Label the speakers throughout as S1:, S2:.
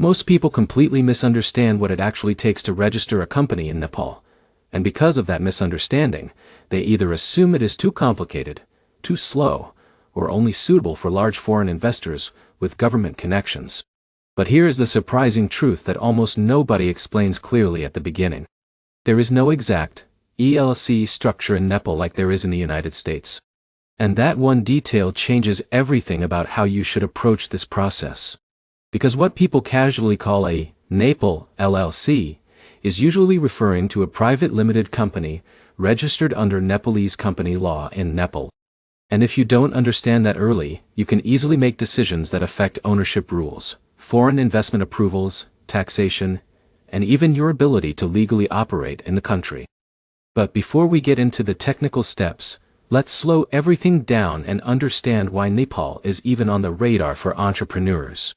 S1: Most people completely misunderstand what it actually takes to register a company in Nepal, and because of that misunderstanding, they either assume it is too complicated, too slow, or only suitable for large foreign investors with government connections. But here is the surprising truth that almost nobody explains clearly at the beginning. There is no exact LLC structure in Nepal like there is in the United States. And that one detail changes everything about how you should approach this process. Because what people casually call a Nepal LLC is usually referring to a private limited company registered under Nepalese company law in Nepal. And if you don't understand that early, you can easily make decisions that affect ownership rules, foreign investment approvals, taxation, and even your ability to legally operate in the country. But before we get into the technical steps, let's slow everything down and understand why Nepal is even on the radar for entrepreneurs.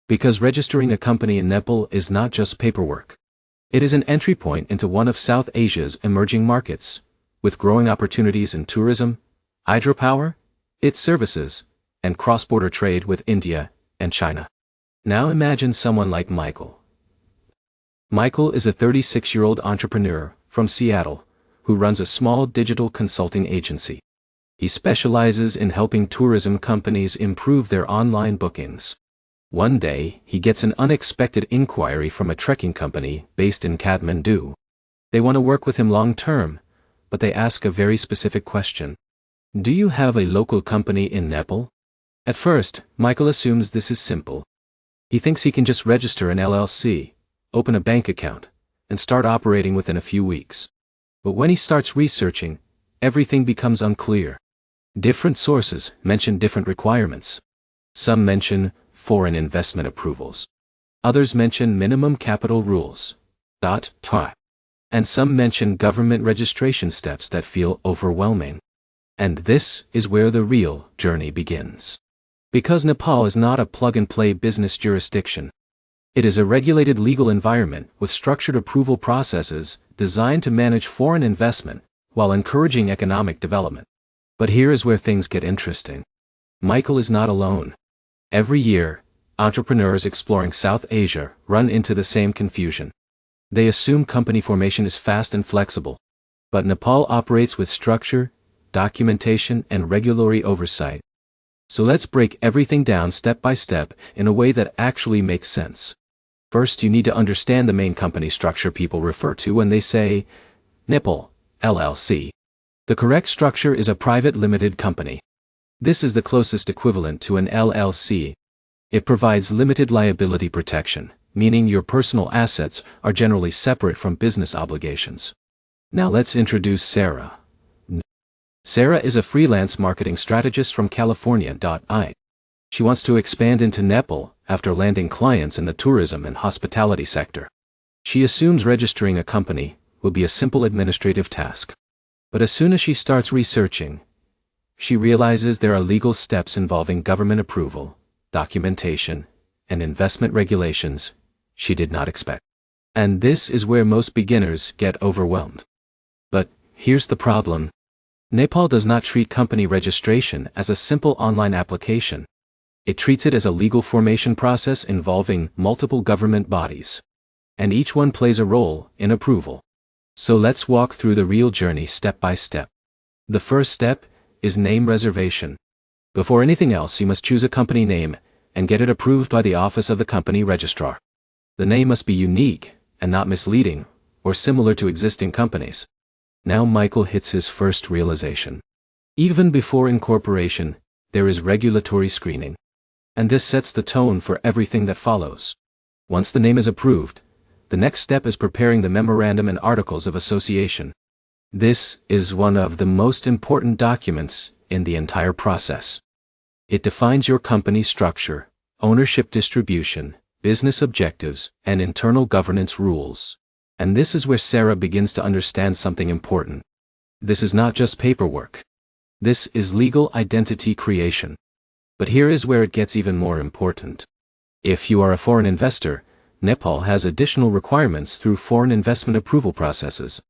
S1: Because registering a company in Nepal is not just paperwork. It is an entry point into one of South Asia's emerging markets, with growing opportunities in tourism, hydropower, its services, and cross-border trade with India and China. Now imagine someone like Michael. Michael is a 36-year-old entrepreneur from Seattle who runs a small digital consulting agency. He specializes in helping tourism companies improve their online bookings. One day, he gets an unexpected inquiry from a trekking company based in Kathmandu. They want to work with him long-term, but they ask a very specific question. Do you have a local company in Nepal? At first, Michael assumes this is simple. He thinks he can just register an LLC, open a bank account, and start operating within a few weeks. But when he starts researching, everything becomes unclear. Different sources mention different requirements. Some mention foreign investment approvals. Others mention minimum capital rules. And some mention government registration steps that feel overwhelming. And this is where the real journey begins. Because Nepal is not a plug-and-play business jurisdiction. It is a regulated legal environment with structured approval processes designed to manage foreign investment while encouraging economic development. But here is where things get interesting. Michael is not alone. Every year, entrepreneurs exploring South Asia run into the same confusion. They assume company formation is fast and flexible. But Nepal operates with structure, documentation, and regulatory oversight. So let's break everything down step by step in a way that actually makes sense. First, you need to understand the main company structure people refer to when they say Nepal LLC. The correct structure is a private limited company. This is the closest equivalent to an LLC. It provides limited liability protection, meaning your personal assets are generally separate from business obligations. Now let's introduce Sarah. Sarah is a freelance marketing strategist from California. She wants to expand into Nepal after landing clients in the tourism and hospitality sector. She assumes registering a company will be a simple administrative task. But as soon as she starts researching, she realizes there are legal steps involving government approval, documentation, and investment regulations she did not expect. And this is where most beginners get overwhelmed. But here's the problem. Nepal does not treat company registration as a simple online application. It treats it as a legal formation process involving multiple government bodies. And each one plays a role in approval. So let's walk through the real journey step by step. The first step is name reservation. Before anything else, you must choose a company name and get it approved by the Office of the Company Registrar. The name must be unique and not misleading or similar to existing companies. Now Michael hits his first realization. Even before incorporation, there is regulatory screening. And this sets the tone for everything that follows. Once the name is approved, the next step is preparing the memorandum and articles of association. This is one of the most important documents in the entire process. It defines your company's structure, ownership distribution, business objectives, and internal governance rules. And this is where Sarah begins to understand something important. This is not just paperwork. This is legal identity creation. But here is where it gets even more important. If you are a foreign investor, Nepal has additional requirements through foreign investment approval processes.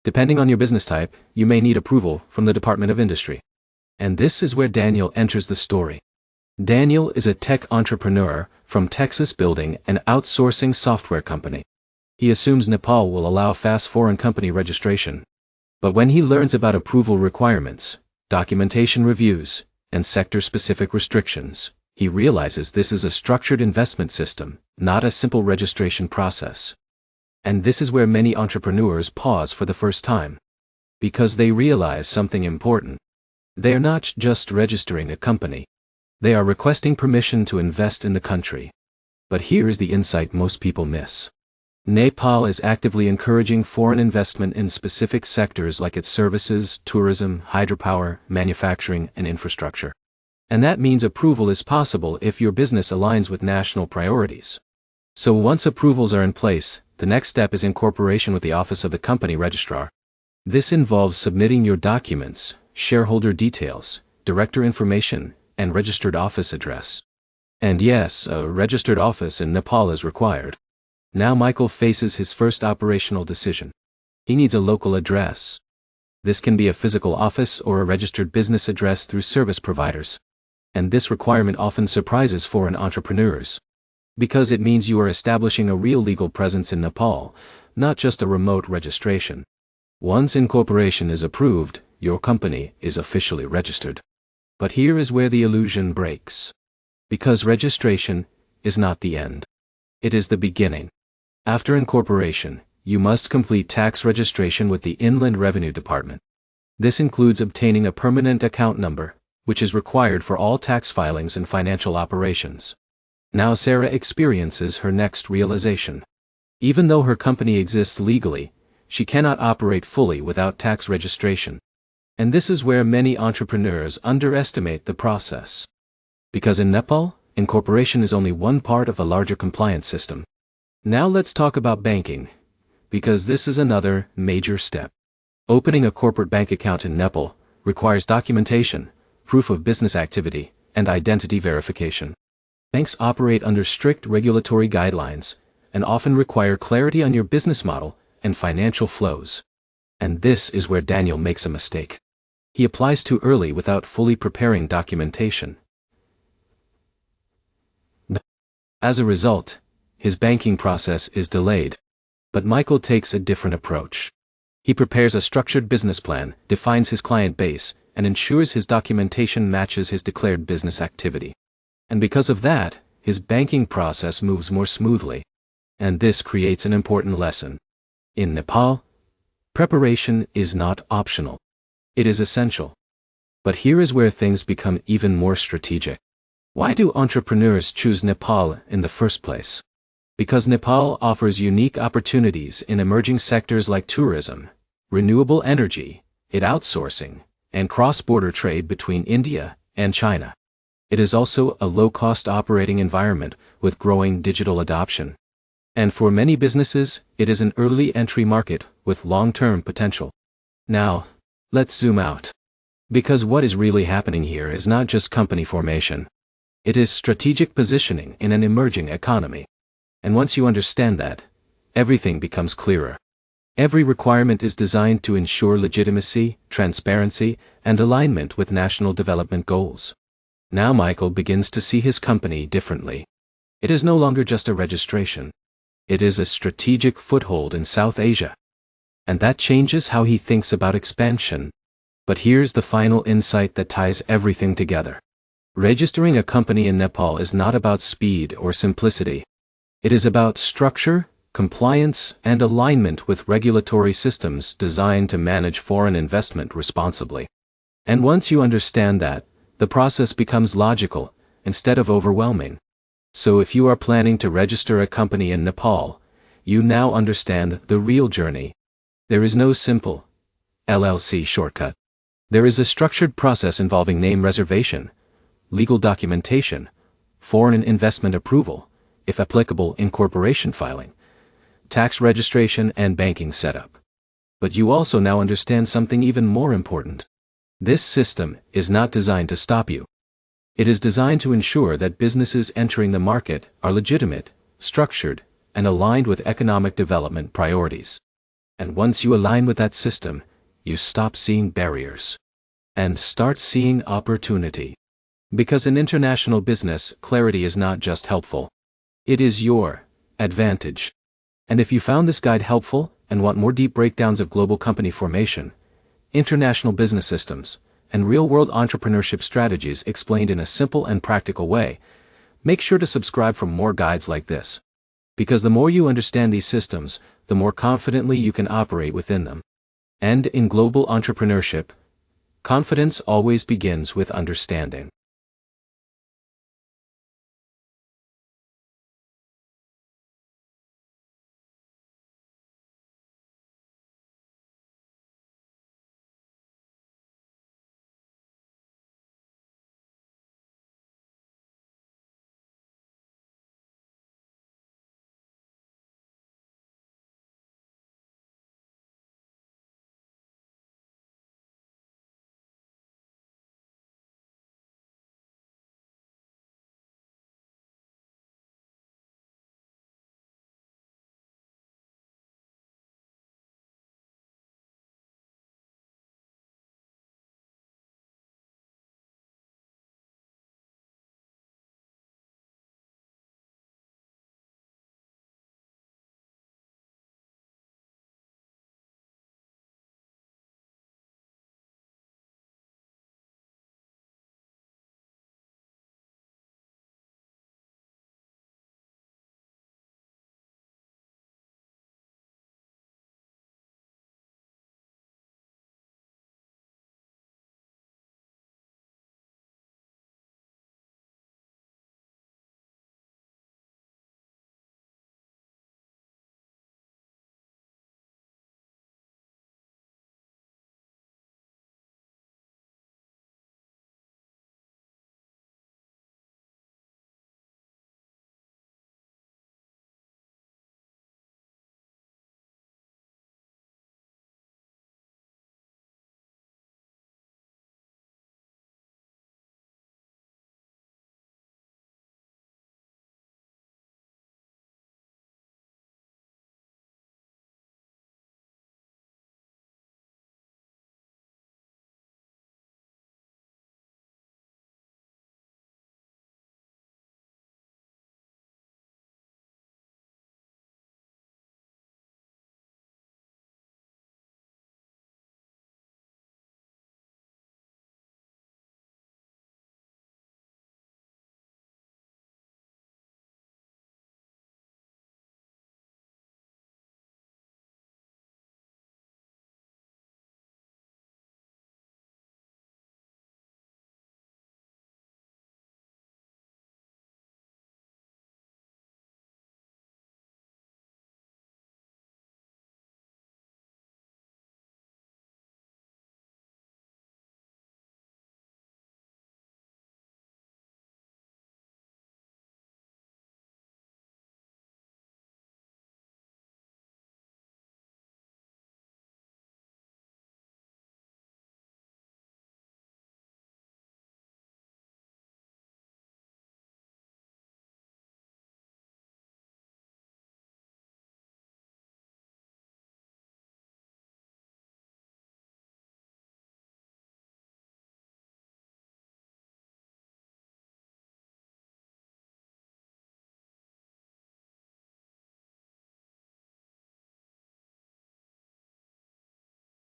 S1: Depending on your business type, you may need approval from the Department of Industry. And this is where Daniel enters the story. Daniel is a tech entrepreneur from Texas building an outsourcing software company. He assumes Nepal will allow fast foreign company registration. But when he learns about approval requirements, documentation reviews, and sector-specific restrictions, he realizes this is a structured investment system, not a simple registration process. And this is where many entrepreneurs pause for the first time. Because they realize something important. They are not just registering a company. They are requesting permission to invest in the country. But here is the insight most people miss. Nepal is actively encouraging foreign investment in specific sectors like its services, tourism, hydropower, manufacturing, and infrastructure. And that means approval is possible if your business aligns with national priorities. So once approvals are in place, the next step is incorporation with the Office of the Company Registrar. This involves submitting your documents, shareholder details, director information, and registered office address. And yes, a registered office in Nepal is required. Now Michael faces his first operational decision. He needs a local address. This can be a physical office or a registered business address through service providers. And this requirement often surprises foreign entrepreneurs. Because it means you are establishing a real legal presence in Nepal, not just a remote registration. Once incorporation is approved, your company is officially registered. But here is where the illusion breaks. Because registration is not the end. It is the beginning. After incorporation, you must complete tax registration with the Inland Revenue Department. This includes obtaining a permanent account number, which is required for all tax filings and financial operations. Now Sarah experiences her next realization. Even though her company exists legally, she cannot operate fully without tax registration. And this is where many entrepreneurs underestimate the process. Because in Nepal, incorporation is only one part of a larger compliance system. Now let's talk about banking, because this is another major step. Opening a corporate bank account in Nepal requires documentation, proof of business activity, and identity verification. Banks operate under strict regulatory guidelines and often require clarity on your business model and financial flows. And this is where Daniel makes a mistake. He applies too early without fully preparing documentation. As a result, his banking process is delayed. But Michael takes a different approach. He prepares a structured business plan, defines his client base, and ensures his documentation matches his declared business activity. And because of that, his banking process moves more smoothly. And this creates an important lesson. In Nepal, preparation is not optional. It is essential. But here is where things become even more strategic. Why do entrepreneurs choose Nepal in the first place? Because Nepal offers unique opportunities in emerging sectors like tourism, renewable energy, outsourcing, and cross-border trade between India and China. It is also a low-cost operating environment with growing digital adoption. And for many businesses, it is an early entry market with long-term potential. Now, let's zoom out. Because what is really happening here is not just company formation. It is strategic positioning in an emerging economy. And once you understand that, everything becomes clearer. Every requirement is designed to ensure legitimacy, transparency, and alignment with national development goals. Now Michael begins to see his company differently. It is no longer just a registration. It is a strategic foothold in South Asia. And that changes how he thinks about expansion. But here's the final insight that ties everything together. Registering a company in Nepal is not about speed or simplicity. It is about structure, compliance, and alignment with regulatory systems designed to manage foreign investment responsibly. And once you understand that, the process becomes logical, instead of overwhelming. So if you are planning to register a company in Nepal, you now understand the real journey. There is no simple LLC shortcut. There is a structured process involving name reservation, legal documentation, foreign investment approval, if applicable incorporation filing, tax registration and banking setup. But you also now understand something even more important. This system is not designed to stop you. It is designed to ensure that businesses entering the market are legitimate, structured, and aligned with economic development priorities. And once you align with that system, you stop seeing barriers and start seeing opportunity. Because in international business, clarity is not just helpful. It is your advantage. And if you found this guide helpful and want more deep breakdowns of global company formation, international business systems, and real-world entrepreneurship strategies explained in a simple and practical way, make sure to subscribe for more guides like this. Because the more you understand these systems, the more confidently you can operate within them. And in global entrepreneurship, confidence always begins with understanding.